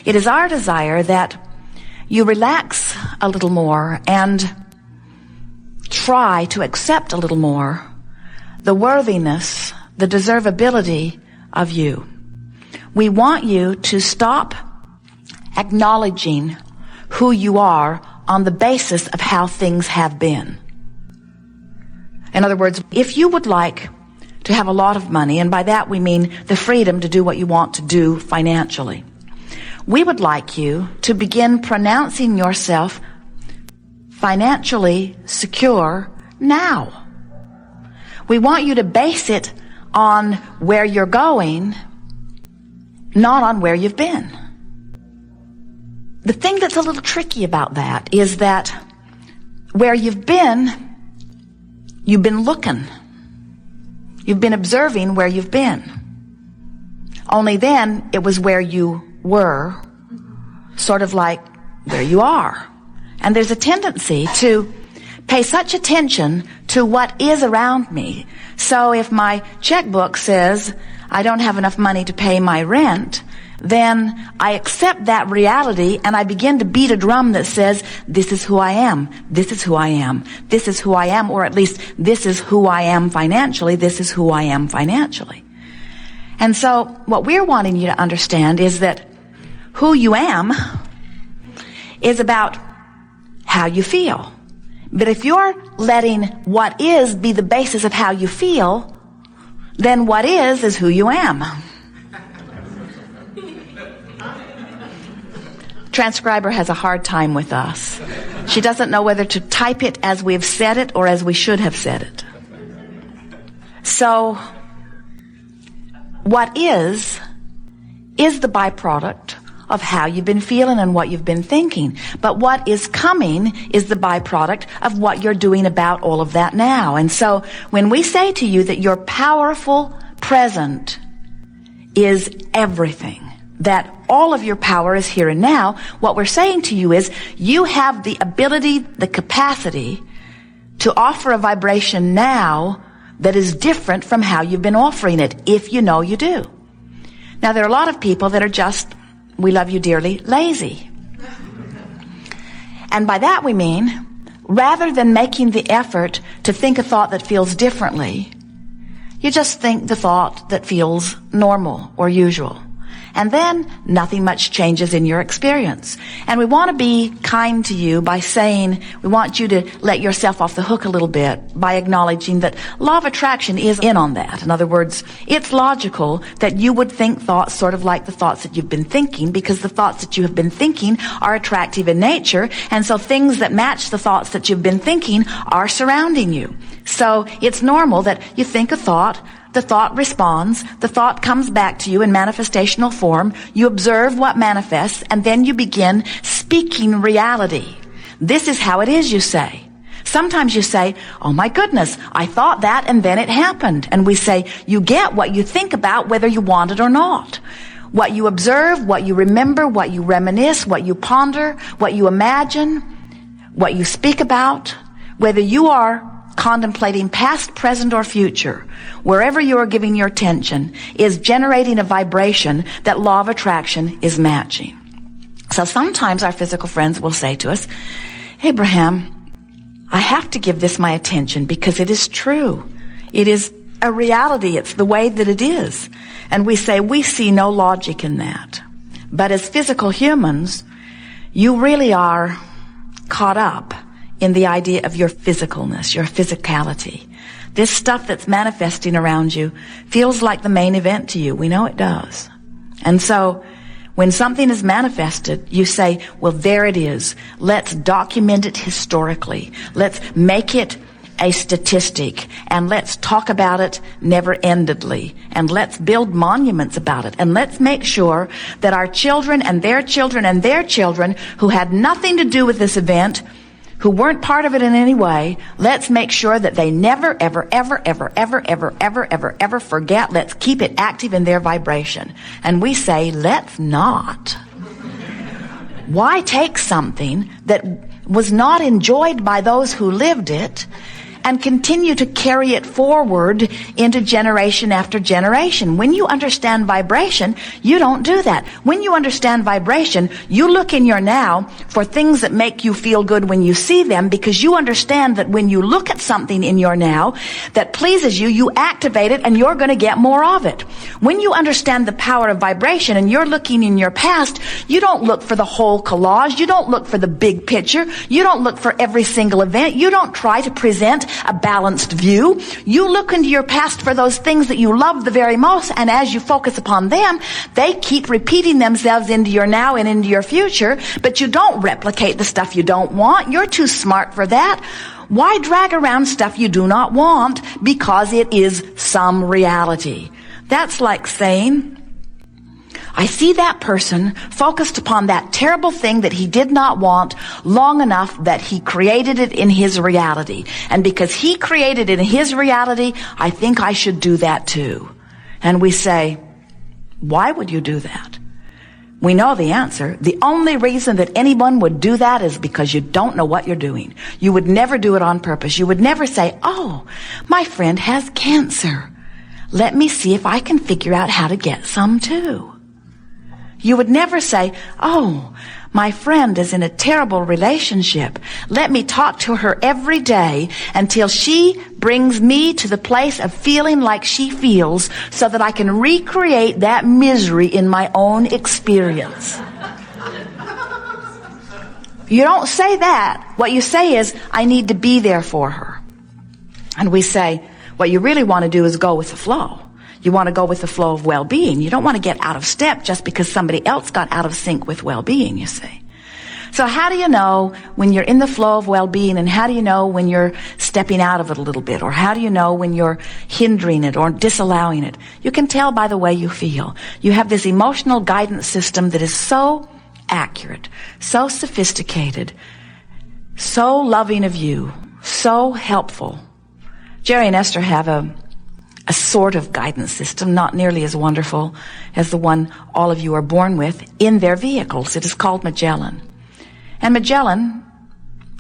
It is our desire that you relax a little more and try to accept a little more the worthiness, the deservability of you. We want you to stop acknowledging who you are on the basis of how things have been. In other words, if you would like to have a lot of money, and by that we mean the freedom to do what you want to do financially, we would like you to begin pronouncing yourself financially secure now. We want you to base it on where you're going, not on where you've been. The thing that's a little tricky about that is that where you've been looking. You've been observing where you've been. Only then it was where you were, sort of like where you are. And there's a tendency to pay such attention to what is around me. So if my checkbook says I don't have enough money to pay my rent, then I accept that reality and I begin to beat a drum that says, this is who I am, this is who I am, this is who I am, or at least this is who I am financially, this is who I am financially. And so what we're wanting you to understand is that who you am is about how you feel. But if you're letting what is be the basis of how you feel, then what is who you am. Transcriber has a hard time with us. She doesn't know whether to type it as we've said it or as we should have said it. So, what is the byproduct of how you've been feeling and what you've been thinking. But what is coming is the byproduct of what you're doing about all of that now. And so, when we say to you that your powerful present is everything, that all of your power is here and now, what we're saying to you is you have the ability, the capacity to offer a vibration now that is different from how you've been offering it, if you know you do. Now, there are a lot of people that are just, we love you dearly, lazy. And by that we mean, rather than making the effort to think a thought that feels differently, you just think the thought that feels normal or usual. And then nothing much changes in your experience. And we want to be kind to you by saying, we want you to let yourself off the hook a little bit by acknowledging that law of attraction is in on that. In other words, it's logical that you would think thoughts sort of like the thoughts that you've been thinking, because the thoughts that you have been thinking are attractive in nature. And so things that match the thoughts that you've been thinking are surrounding you. So it's normal that you think a thought, the thought responds, the thought comes back to you in manifestational form, you observe what manifests, and then you begin speaking reality. This is how it is, you say. Sometimes you say, oh my goodness, I thought that and then it happened. And we say, you get what you think about whether you want it or not. What you observe, what you remember, what you reminisce, what you ponder, what you imagine, what you speak about, whether you are contemplating past, present, or future, wherever you are giving your attention, is generating a vibration that law of attraction is matching. So sometimes our physical friends will say to us, Abraham, I have to give this my attention because it is true. It is a reality. It's the way that it is. And we say, we see no logic in that. But as physical humans, you really are caught up in the idea of your physicalness, your physicality. This stuff that's manifesting around you feels like the main event to you. We know it does. And so when something is manifested, you say, well, there it is. Let's document it historically. Let's make it a statistic, and let's talk about it never-endedly, and let's build monuments about it, and let's make sure that our children and their children and their children who had nothing to do with this event, who weren't part of it in any way, let's make sure that they never, ever, ever, ever, ever, ever, ever, ever, ever forget. Let's keep it active in their vibration. And we say, let's not. Why take something that was not enjoyed by those who lived it and continue to carry it forward into generation after generation. When you understand vibration, you don't do that. When you understand vibration, you look in your now for things that make you feel good when you see them, because you understand that when you look at something in your now that pleases you, you activate it and you're going to get more of it. When you understand the power of vibration and you're looking in your past, you don't look for the whole collage. You don't look for the big picture. You don't look for every single event. You don't try to present a balanced view. You look into your past for those things that you love the very most, and as you focus upon them, they keep repeating themselves into your now and into your future, but you don't replicate the stuff you don't want. You're too smart for that. Why drag around stuff you do not want? Because it is some reality. That's like saying, I see that person focused upon that terrible thing that he did not want long enough that he created it in his reality. And because he created it in his reality, I think I should do that too. And we say, why would you do that? We know the answer. The only reason that anyone would do that is because you don't know what you're doing. You would never do it on purpose. You would never say, oh, my friend has cancer. Let me see if I can figure out how to get some too. You would never say, oh, my friend is in a terrible relationship. Let me talk to her every day until she brings me to the place of feeling like she feels so that I can recreate that misery in my own experience. You don't say that. What you say is, I need to be there for her. And we say, what you really want to do is go with the flow. You want to go with the flow of well-being. You don't want to get out of step just because somebody else got out of sync with well-being, you see. So how do you know when you're in the flow of well-being, and how do you know when you're stepping out of it a little bit? Or how do you know when you're hindering it or disallowing it? You can tell by the way you feel. You have this emotional guidance system that is so accurate, so sophisticated, so loving of you, so helpful. Jerry and Esther have a sort of guidance system, not nearly as wonderful as the one all of you are born with, in their vehicles. It is called Magellan. And Magellan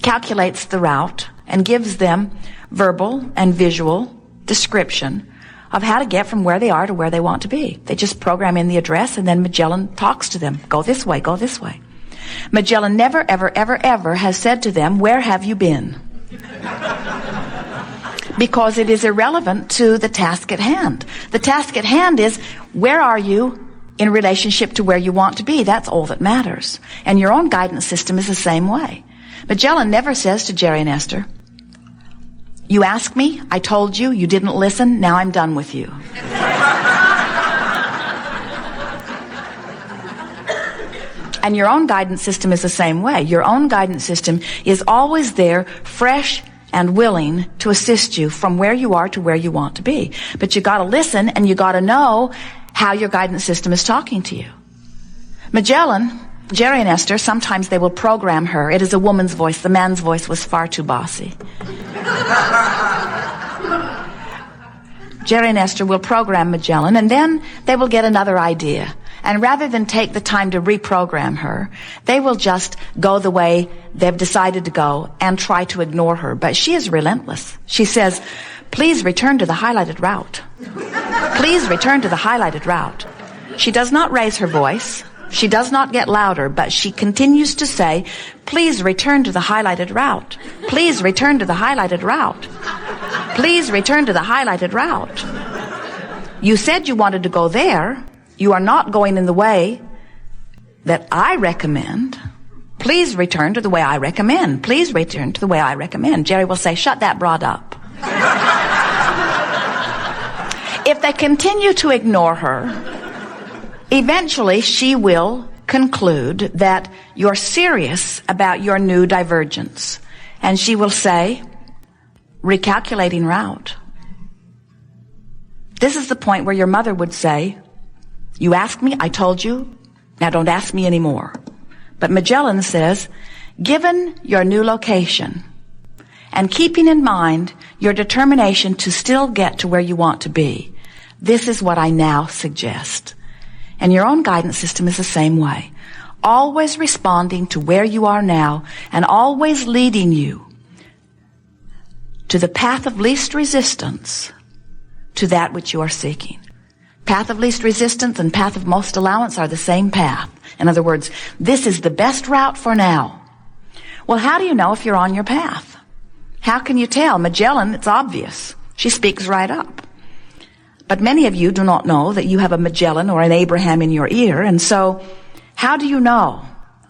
calculates the route and gives them verbal and visual description of how to get from where they are to where they want to be. They just program in the address, and then Magellan talks to them. Go this way, go this way. Magellan never, ever, ever, ever has said to them, where have you been? Because it is irrelevant to the task at hand. The task at hand is, where are you in relationship to where you want to be? That's all that matters. And your own guidance system is the same way. Magellan never says to Jerry and Esther, you asked me, I told you, you didn't listen, now I'm done with you. And your own guidance system is the same way. Your own guidance system is always there, fresh and willing to assist you from where you are to where you want to be. But you got to listen, and you got to know how your guidance system is talking to you. Magellan, Jerry and Esther, sometimes they will program her. It is a woman's voice. The man's voice was far too bossy. Jerry and Esther will program Magellan, and then they will get another idea. And rather than take the time to reprogram her, they will just go the way they've decided to go and try to ignore her. But she is relentless. She says, please return to the highlighted route. Please return to the highlighted route. She does not raise her voice. She does not get louder, but she continues to say, please return to the highlighted route. Please return to the highlighted route. Please return to the highlighted route. You said you wanted to go there. You are not going in the way that I recommend. Please return to the way I recommend. Please return to the way I recommend. Jerry will say, shut that broad up. If they continue to ignore her, eventually she will conclude that you're serious about your new divergence. And she will say, recalculating route. This is the point where your mother would say, you asked me, I told you, now don't ask me anymore. But Magellan says, given your new location and keeping in mind your determination to still get to where you want to be, this is what I now suggest. And your own guidance system is the same way. Always responding to where you are now and always leading you to the path of least resistance to that which you are seeking. Path of least resistance and path of most allowance are the same path. In other words, this is the best route for now. Well, how do you know if you're on your path? How can you tell? Magellan, it's obvious. She speaks right up. But many of you do not know that you have a Magellan or an Abraham in your ear, and so how do you know?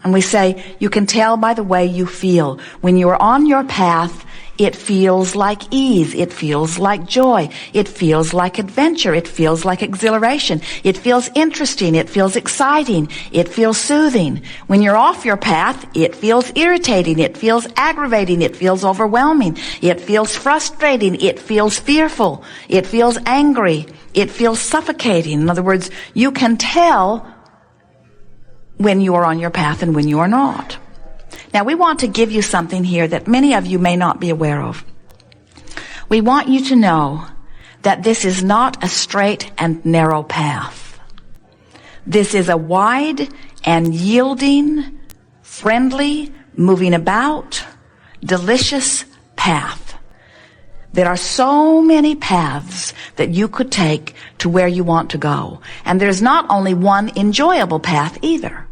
And we say, you can tell by the way you feel. When you're on your path, it feels like ease. It feels like joy. It feels like adventure. It feels like exhilaration. It feels interesting. It feels exciting. It feels soothing. When you're off your path, it feels irritating. It feels aggravating. It feels overwhelming. It feels frustrating. It feels fearful. It feels angry. It feels suffocating. In other words, you can tell when you are on your path and when you are not. Now, we want to give you something here that many of you may not be aware of. We want you to know that this is not a straight and narrow path. This is a wide and yielding, friendly, moving about, delicious path. There are so many paths that you could take to where you want to go. And there's not only one enjoyable path either.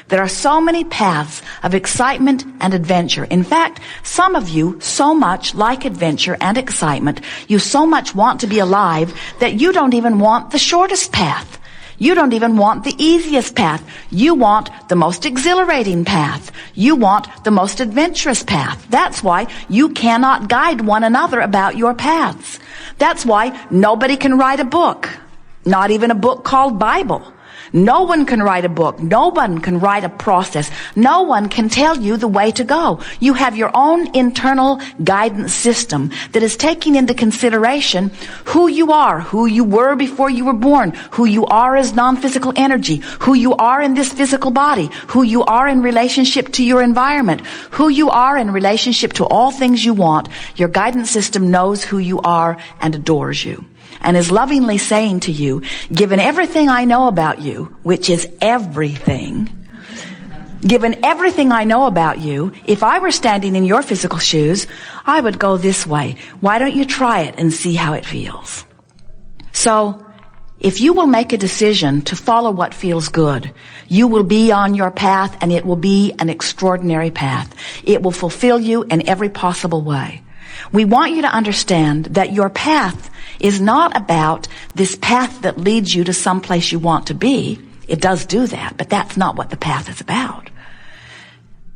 There are so many paths of excitement and adventure. In fact, some of you so much like adventure and excitement, you so much want to be alive that you don't even want the shortest path. You don't even want the easiest path. You want the most exhilarating path. You want the most adventurous path. That's why you cannot guide one another about your paths. That's why nobody can write a book, not even a book called Bible. No one can write a book. No one can write a process. No one can tell you the way to go. You have your own internal guidance system that is taking into consideration who you are, who you were before you were born, who you are as non-physical energy, who you are in this physical body, who you are in relationship to your environment, who you are in relationship to all things you want. Your guidance system knows who you are and adores you, and is lovingly saying to you, given everything I know about you, which is everything, given everything I know about you, if I were standing in your physical shoes, I would go this way. Why don't you try it and see how it feels? So, if you will make a decision to follow what feels good, you will be on your path, and it will be an extraordinary path. It will fulfill you in every possible way. We want you to understand that your path is not about this path that leads you to some place you want to be. It does do that, but that's not what the path is about.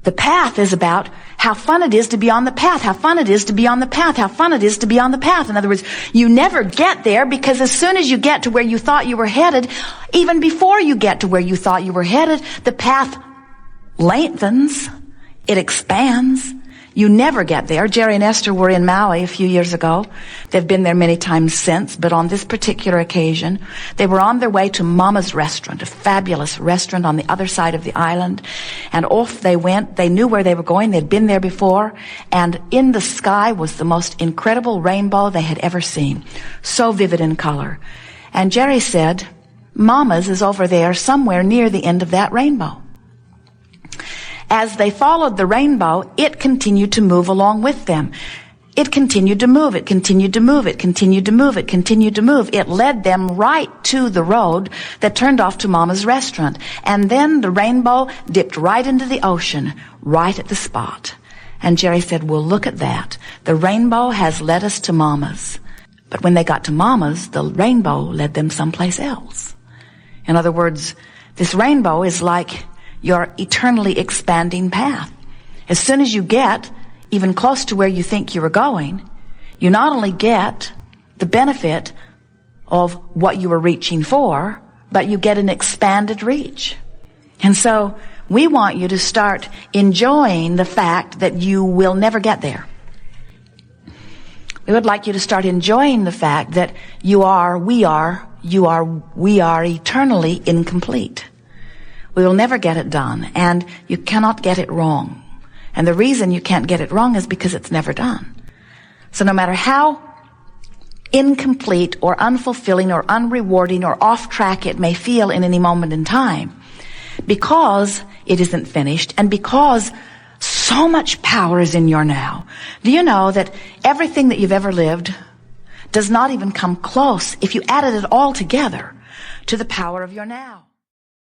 The path is about how fun it is to be on the path, how fun it is to be on the path, how fun it is to be on the path. In other words, you never get there, because as soon as you get to where you thought you were headed, even before you get to where you thought you were headed, the path lengthens, it expands. You never get there. Jerry and Esther were in Maui a few years ago. They've been there many times since, but on this particular occasion, they were on their way to Mama's restaurant, a fabulous restaurant on the other side of the island. And off they went. They knew where they were going. They'd been there before. And in the sky was the most incredible rainbow they had ever seen. So vivid in color. And Jerry said, Mama's is over there somewhere near the end of that rainbow. As they followed the rainbow, it continued to move along with them. It continued to move, it continued to move, it continued to move, it continued to move. It led them right to the road that turned off to Mama's restaurant. And then the rainbow dipped right into the ocean, right at the spot. And Jerry said, well, look at that. The rainbow has led us to Mama's. But when they got to Mama's, the rainbow led them someplace else. In other words, this rainbow is like your eternally expanding path. As soon as you get even close to where you think you were going, you not only get the benefit of what you were reaching for, but you get an expanded reach. And so we want you to start enjoying the fact that you will never get there. We would like you to start enjoying the fact that we are eternally incomplete. We will never get it done, and you cannot get it wrong. And the reason you can't get it wrong is because it's never done. So no matter how incomplete or unfulfilling or unrewarding or off track it may feel in any moment in time, because it isn't finished, and because So much power is in your now. Do you know that everything that you've ever lived does not even come close, if you added it all together, to the power of your now?